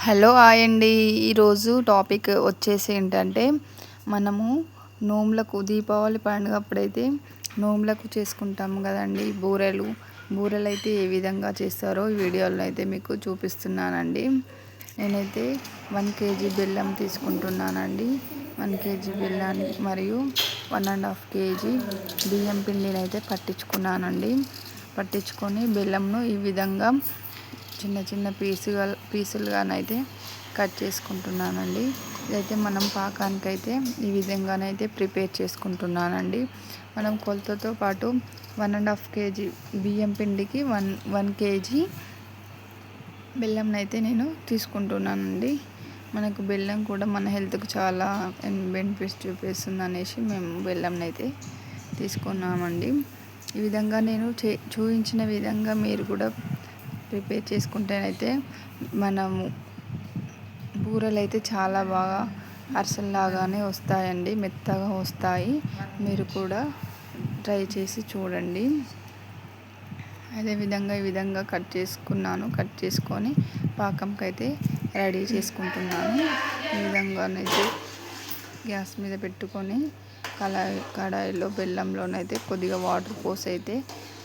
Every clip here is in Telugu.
హలో హాయ్ అండి. ఈరోజు టాపిక్ వచ్చేసి ఏంటంటే మనము నోములకు దీపావళి పండుగ అప్పుడైతే నోములకు చేసుకుంటాము కదండి. బూరెలు అయితే ఏ విధంగా చేస్తారో ఈ వీడియోలో అయితే మీకు చూపిస్తున్నానండి. నేనైతే 1 kg బెల్లం తీసుకుంటున్నానండి. 1 kg బెల్లాన్ని మరియు 1.5 kg బియ్యం పిండిని అయితే పట్టించుకున్నానండి. పట్టించుకొని బెల్లంను ఈ విధంగా చిన్న చిన్న పీసులుగానైతే కట్ చేసుకుంటున్నానండి. ఇదైతే మనం పాకానికైతే ఈ విధంగానైతే ప్రిపేర్ చేసుకుంటున్నానండి. మనం కొలతతో పాటు 1.5 kg బియ్యం పిండికి 1 kg బెల్లం అయితే నేను తీసుకుంటున్నానండి. మనకు బెల్లం కూడా మన హెల్త్కి చాలా బెనిఫిట్స్ చూపిస్తుంది అనేసి మేము బెల్లం అయితే తీసుకున్నామండి. ఈ విధంగా నేను చూపించిన విధంగా మీరు కూడా ప్రిపేర్ చేసుకుంటేనైతే మనము బూరెలు అయితే చాలా బాగా అరిసెల్లాగానే వస్తాయండి, మెత్తగా వస్తాయి. మీరు కూడా ట్రై చేసి చూడండి. అదేవిధంగా ఈ విధంగా కట్ చేసుకొని పాకంకి అయితే రెడీ చేసుకుంటున్నాను. ఈ విధంగానైతే గ్యాస్ మీద పెట్టుకొని కడాయిలో బెల్లంలోనైతే కొద్దిగా వాటర్ పోసి అయితే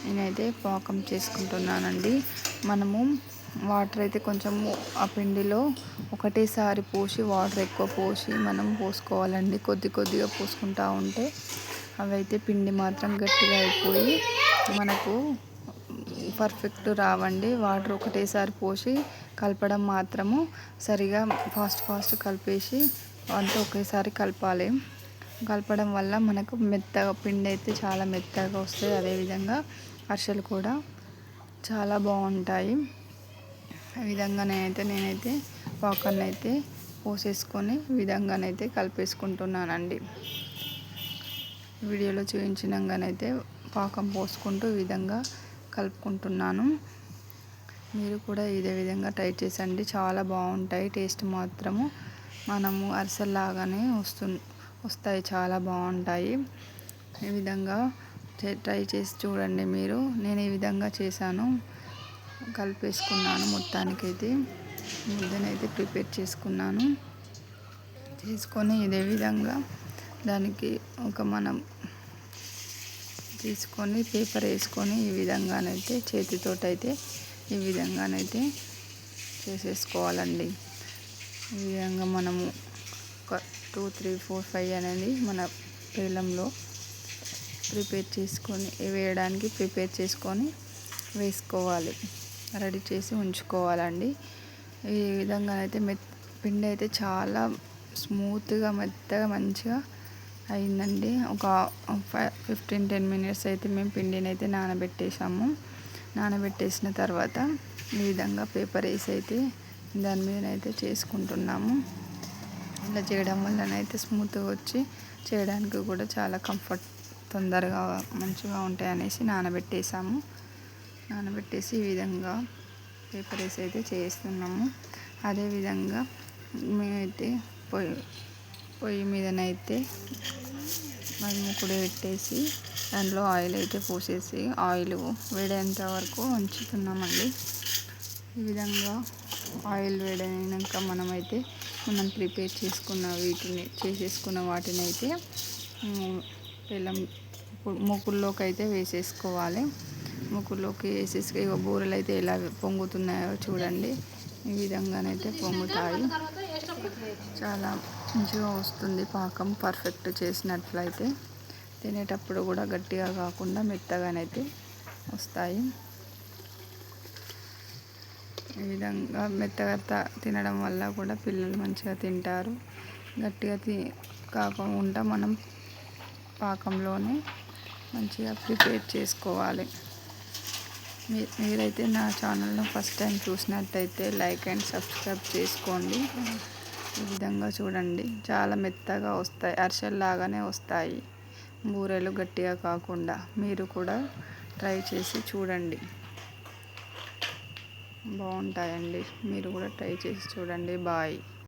నేనైతే పాకం చేసుకుంటున్నానండి. మనము వాటర్ అయితే కొంచెము ఆ పిండిలో ఒకటేసారి పోసి వాటర్ ఎక్కువ పోసి మనం పోసుకోవాలండి. కొద్దిగా పోసుకుంటూ ఉంటే అవైతే పిండి మాత్రం గట్టిగా అయిపోయి మనకు పర్ఫెక్ట్ రావండి. వాటర్ ఒకటేసారి పోసి కలపడం మాత్రము సరిగా ఫాస్ట్ కలిపేసి అంతా ఒకేసారి కలపాలి. కలపడం వల్ల మనకు మెత్తగా పిండి అయితే చాలా మెత్తగా వస్తుంది. అదేవిధంగా అరిసెలు కూడా చాలా బాగుంటాయి. ఆ విధంగా నేనైతే పాకాన్ని అయితే పోసేసుకొని ఈ విధంగానైతే కలిపేసుకుంటున్నానండి. వీడియోలో చూపించినంగానైతే పాకం పోసుకుంటూ ఈ విధంగా కలుపుకుంటున్నాను. మీరు కూడా ఇదే విధంగా ట్రై చేసండి, చాలా బాగుంటాయి. టేస్ట్ మాత్రము మనము అరిసెల్లాగానే వస్తాయి, చాలా బాగుంటాయి. ఈ విధంగా ట్రై చేసి చూడండి మీరు. నేను ఈ విధంగా చేశాను, కలిపేసుకున్నాను. మొత్తానికైతే ముద్దనైతే ప్రిపేర్ చేసుకొని ఇదే విధంగా దానికి మనం తీసుకొని పేపర్ వేసుకొని ఈ విధంగానైతే చేతితోటైతే ఈ విధంగానైతే చేసేసుకోవాలండి. ఈ విధంగా మనము ఒక 2, 3, 4, 5 అనేది మన బెల్లంలో వేయడానికి ప్రిపేర్ చేసుకొని వేసుకోవాలి, రెడీ చేసి ఉంచుకోవాలండి. ఈ విధంగా అయితే పిండి అయితే చాలా స్మూత్గా మెత్తగా మంచిగా అయిందండి. ఒక 15-10 minutes అయితే మేము పిండిని అయితే నానబెట్టేసిన తర్వాత ఈ విధంగా పేపర్ వేసి అయితే దాని మీదనైతే చేసుకుంటున్నాము. ఇలా చేయడం వల్లనైతే స్మూత్గా వచ్చి చేయడానికి కూడా చాలా తొందరగా మంచిగా ఉంటాయి అనేసి నానబెట్టేసి ఈ విధంగా పేపర్ వేసి అయితే చేస్తున్నాము. అదేవిధంగా మేమైతే పొయ్యి మీదనైతే మూకుడు పెట్టేసి దాంట్లో ఆయిల్ అయితే పోసేసి ఆయిల్ వేడేంత వరకు ఉంచుతున్నామండి. ఈ విధంగా ఆయిల్ వేడైనాక మనం ప్రిపేర్ చేసేసుకున్న వాటిని అయితే బెల్లం మూకుల్లోకి అయితే వేసేసుకోవాలి. మూకుల్లోకి వేసేసి బూరెలు అయితే ఎలా పొంగుతున్నాయో చూడండి. ఈ విధంగానైతే పొంగుతాయి, చాలా మంచిగా వస్తుంది పాకం పర్ఫెక్ట్ చేసినట్లయితే. తినేటప్పుడు కూడా గట్టిగా కాకుండా మెత్తగానైతే వస్తాయి. ఈ విధంగా మెత్తగా తినడం వల్ల కూడా పిల్లలు మంచిగా తింటారు. గట్టిగా కాకుండా మనం పాకంలోనే మంచిగా ప్రిపేర్ చేసుకోవాలి. మీరైతే నా ఛానల్ను ఫస్ట్ టైం చూసినట్టయితే లైక్ అండ్ సబ్స్క్రైబ్ చేసుకోండి. ఈ విధంగా చూడండి, చాలా మెత్తగా వస్తాయి, అరిసెల్లాగానే వస్తాయి బూరెలు, గట్టిగా కాకుండా. మీరు కూడా ట్రై చేసి చూడండి, బాగుంటాయండి. మీరు కూడా ట్రై చేసి చూడండి. బాయ్.